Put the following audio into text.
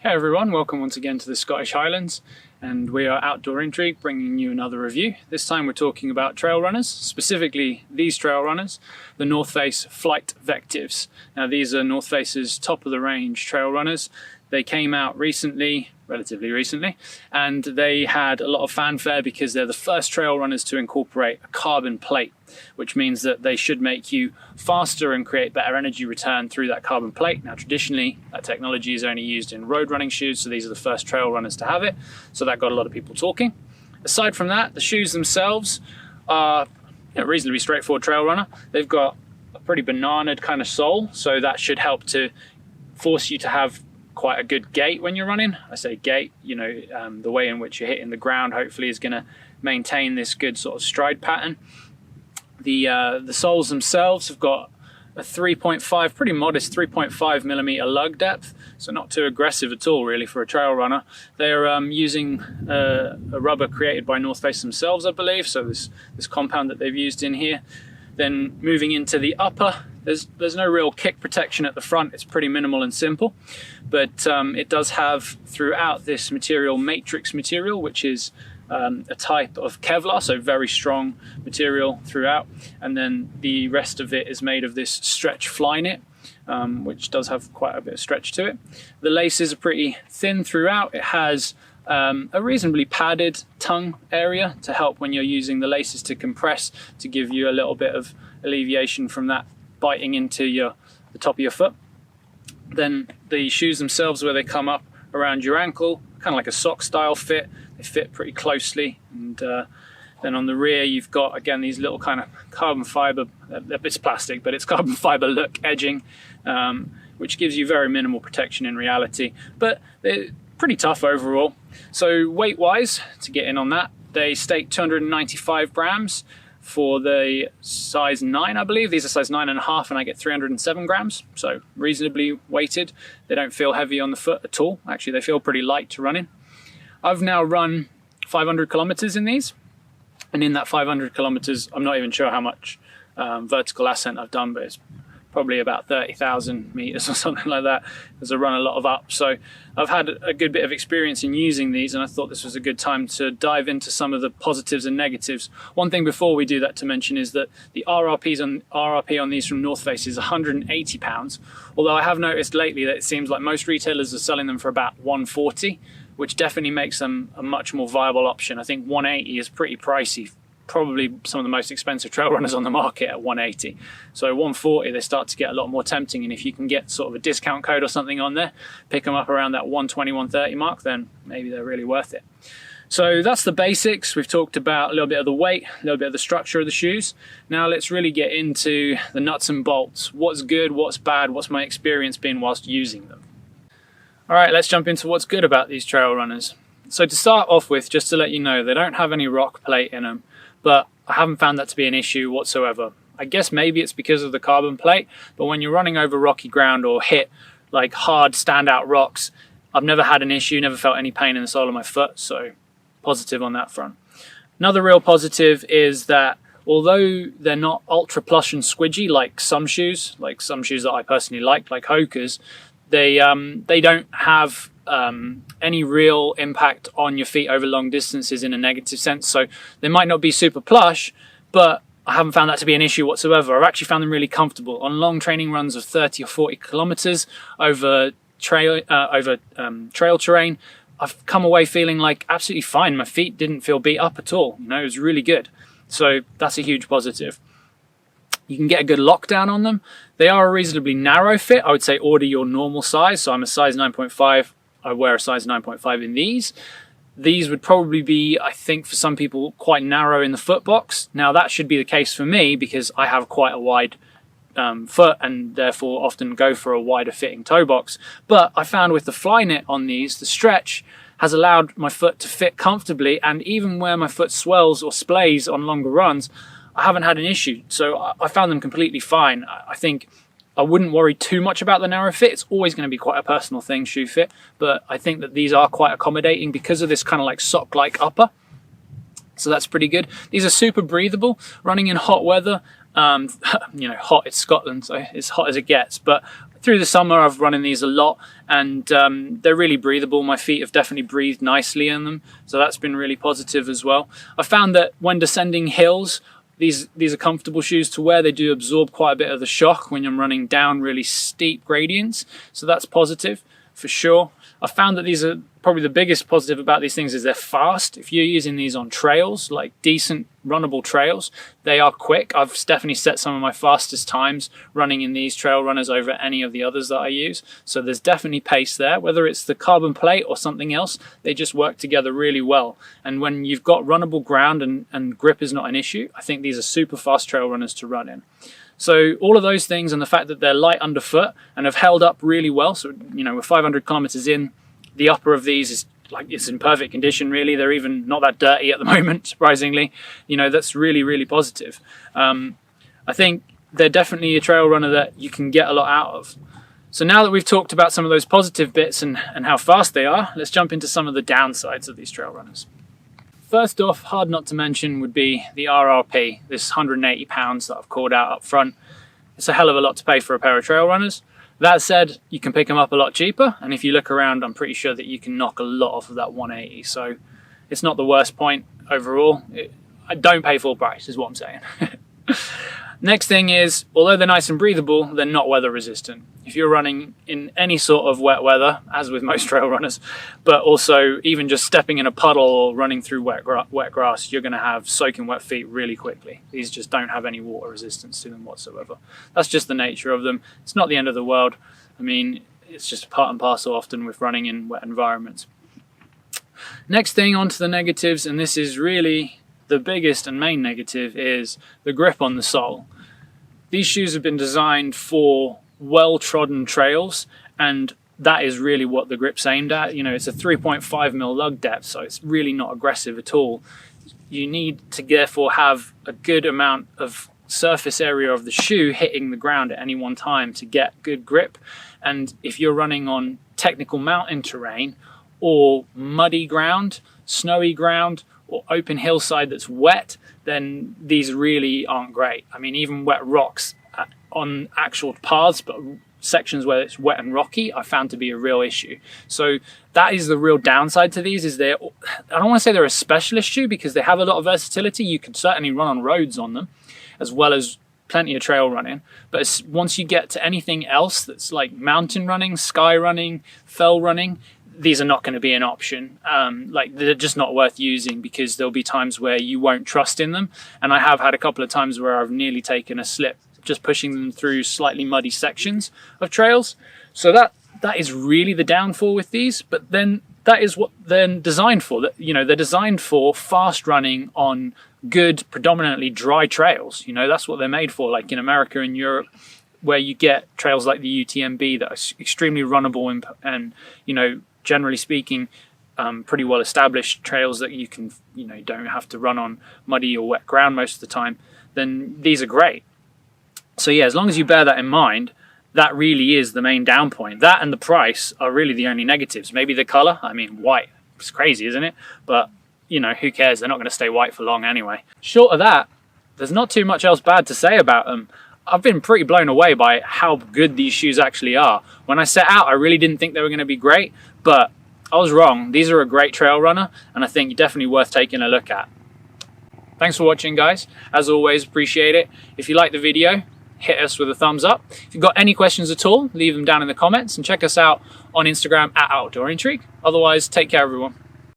Hey everyone, welcome once again to the Scottish Highlands, and we are Outdoor Intrigue bringing you another review. This time we're talking about trail runners, specifically these trail runners, the North Face Flight VECTIVs. Now these are North Face's top of the range trail runners. They came out recently, relatively recently, and they had a lot of fanfare because they're the first trail runners to incorporate a carbon plate, which means that they should make you faster and create better energy return through that carbon plate. Now traditionally that technology is only used in road running shoes, so these are the first trail runners to have it, so that got a lot of people talking. Aside from that, the shoes themselves are reasonably straightforward trail runner. They've got a pretty bananaed kind of sole, so that should help to force you to have quite a good gait when you're running. I say gait, the way in which you're hitting the ground hopefully is going to maintain this good sort of stride pattern. The soles themselves have got a 3.5, pretty modest 3.5 millimeter lug depth, so not too aggressive at all really for a trail runner. They're using a rubber created by North Face themselves, I believe, so this compound that they've used in here. Then moving into the upper, there's no real kick protection at the front. It's pretty minimal and simple, but it does have throughout this material matrix material, which is a type of Kevlar, so very strong material throughout, and then the rest of it is made of this stretch fly knit, which does have quite a bit of stretch to it. The laces are pretty thin throughout. It has a reasonably padded tongue area to help when you're using the laces to compress, to give you a little bit of alleviation from that biting into the top of your foot. Then the shoes themselves, where they come up around your ankle, kind of like a sock style fit. They fit pretty closely, and then on the rear you've got again these little kind of carbon fiber, it's plastic but it's carbon fiber look edging, which gives you very minimal protection in reality, but they're pretty tough overall. So weight wise, to get in on that, they stake 295 grams for the size 9, I believe. These are size 9.5 and I get 307 grams, so reasonably weighted. They don't feel heavy on the foot at all. Actually, they feel pretty light to run in. I've now run 500 kilometers in these, and in that 500 kilometers, I'm not even sure how much vertical ascent I've done, but it's probably about 30,000 meters or something like that, because I run a lot of up. So I've had a good bit of experience in using these, and I thought this was a good time to dive into some of the positives and negatives. One thing before we do that to mention is that the RRP on these from North Face is £180, although I have noticed lately that it seems like most retailers are selling them for about £140, which definitely makes them a much more viable option. I think 180 is pretty pricey, probably some of the most expensive trail runners on the market at 180. So 140, they start to get a lot more tempting, and if you can get sort of a discount code or something on there, pick them up around that 120, 130 mark, then maybe they're really worth it. So that's the basics. We've talked about a little bit of the weight, a little bit of the structure of the shoes. Now let's really get into the nuts and bolts. What's good, what's bad, what's my experience been whilst using them? All right, let's jump into what's good about these trail runners. So to start off with, just to let you know, they don't have any rock plate in them, but I haven't found that to be an issue whatsoever. I guess maybe it's because of the carbon plate, but when you're running over rocky ground or hit like hard standout rocks, I've never had an issue, never felt any pain in the sole of my foot, so positive on that front. Another real positive is that although they're not ultra plush and squidgy like some shoes that I personally like Hoka's, they don't have any real impact on your feet over long distances in a negative sense. So they might not be super plush, but I haven't found that to be an issue whatsoever. I've actually found them really comfortable on long training runs of 30 or 40 kilometers over trail terrain. I've come away feeling like absolutely fine. My feet didn't feel beat up at all. It was really good. So that's a huge positive. You can get a good lockdown on them. They are a reasonably narrow fit. I would say order your normal size. So I'm a size 9.5. I wear a size 9.5 in these. These would probably be, I think, for some people, quite narrow in the foot box. Now that should be the case for me because I have quite a wide foot and therefore often go for a wider fitting toe box. But I found with the fly knit on these, the stretch has allowed my foot to fit comfortably, and even where my foot swells or splays on longer runs, I haven't had an issue. So I found them completely fine. I think I wouldn't worry too much about the narrow fit. It's always going to be quite a personal thing, shoe fit, but I think that these are quite accommodating because of this kind of like sock-like upper. So that's pretty good. These are super breathable. Running in hot weather, hot, it's Scotland, so it's hot as it gets, but through the summer I've run in these a lot, and they're really breathable. My feet have definitely breathed nicely in them, so that's been really positive as well. I found that when descending hills, these are comfortable shoes to wear. They do absorb quite a bit of the shock when I'm running down really steep gradients, so that's positive for sure. I found that these are probably the biggest positive about these things is they're fast. If you're using these on trails, like decent runnable trails, they are quick. I've definitely set some of my fastest times running in these trail runners over any of the others that I use. So there's definitely pace there. Whether it's the carbon plate or something else, they just work together really well. And when you've got runnable ground and grip is not an issue, I think these are super fast trail runners to run in. So all of those things, and the fact that they're light underfoot and have held up really well. So, you know, we're 500 kilometers in, the upper of these is like, it's in perfect condition really. They're even not that dirty at the moment, surprisingly. You know, that's really, really positive. I think they're definitely a trail runner that you can get a lot out of. So now that we've talked about some of those positive bits and how fast they are, let's jump into some of the downsides of these trail runners. First off, hard not to mention would be the RRP, this £180 that I've called out up front. It's a hell of a lot to pay for a pair of trail runners. That said, you can pick them up a lot cheaper, and if you look around, I'm pretty sure that you can knock a lot off of that 180. So it's not the worst point overall. I don't pay full price is what I'm saying. Next thing is, although they're nice and breathable, they're not weather resistant. If you're running in any sort of wet weather, as with most trail runners, but also even just stepping in a puddle or running through wet grass, you're going to have soaking wet feet really quickly. These just don't have any water resistance to them whatsoever. That's just the nature of them. It's not the end of the world. I mean, it's just part and parcel often with running in wet environments. Next thing, on to the negatives, and this is really the biggest and main negative, is the grip on the sole. These shoes have been designed for well-trodden trails, and that is really what the grip's aimed at. You know, it's a 3.5mm lug depth, so it's really not aggressive at all. You need to therefore have a good amount of surface area of the shoe hitting the ground at any one time to get good grip. And if you're running on technical mountain terrain or muddy ground, snowy ground, or open hillside that's wet, then these really aren't great. I mean, even wet rocks on actual paths, but sections where it's wet and rocky, I found to be a real issue. So that is the real downside to these, is I don't want to say they're a specialist shoe because they have a lot of versatility. You can certainly run on roads on them, as well as plenty of trail running. But once you get to anything else that's like mountain running, sky running, fell running, these are not going to be an option. Like, they're just not worth using because there'll be times where you won't trust in them. And I have had a couple of times where I've nearly taken a slip just pushing them through slightly muddy sections of trails. So that is really the downfall with these. But then that is what they're designed for. That, you know, they're designed for fast running on good, predominantly dry trails. You know, that's what they're made for. Like in America and Europe, where you get trails like the UTMB that are extremely runnable and you know, generally speaking, pretty well established trails that you can, you know, don't have to run on muddy or wet ground most of the time, then these are great. So yeah, as long as you bear that in mind, that really is the main down point. That and the price are really the only negatives. Maybe the color, I mean, white, it's crazy, isn't it? But, you know, who cares? They're not going to stay white for long anyway. Short of that, there's not too much else bad to say about them. I've been pretty blown away by how good these shoes actually are. When I set out, I really didn't think they were going to be great, but I was wrong. These are a great trail runner, and I think definitely worth taking a look at. Thanks for watching, guys. As always, appreciate it. If you like the video, hit us with a thumbs up. If you've got any questions at all, leave them down in the comments, and check us out on Instagram @OutdoorIntrigue. Otherwise, take care, everyone.